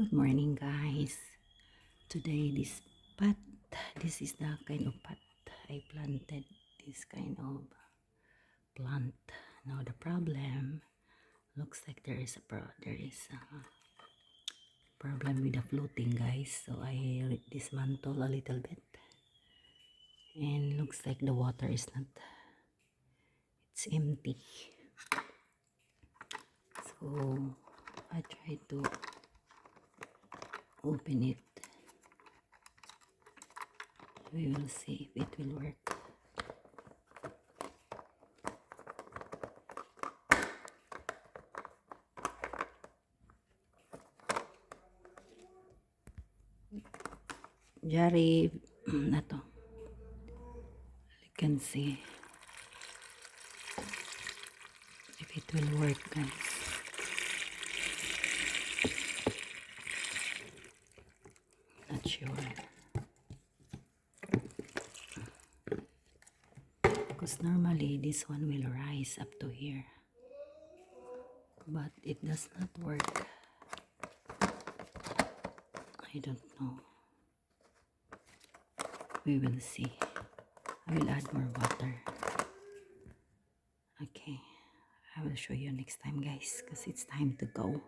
Good morning, guys. Today this is the kind of pot I planted, this kind of plant. Now the problem looks like there is a problem with the floating, guys. So I dismantle a little bit, and looks like the water is not. It's empty. So I try to open it. We will see if it will work. Jari, na to. You can see if it will work, guys. Not sure. Because normally this one will rise up to here. But it does not work. I don't know. We will see. I will add more water. Okay. I will show you next time, guys, because it's time to go.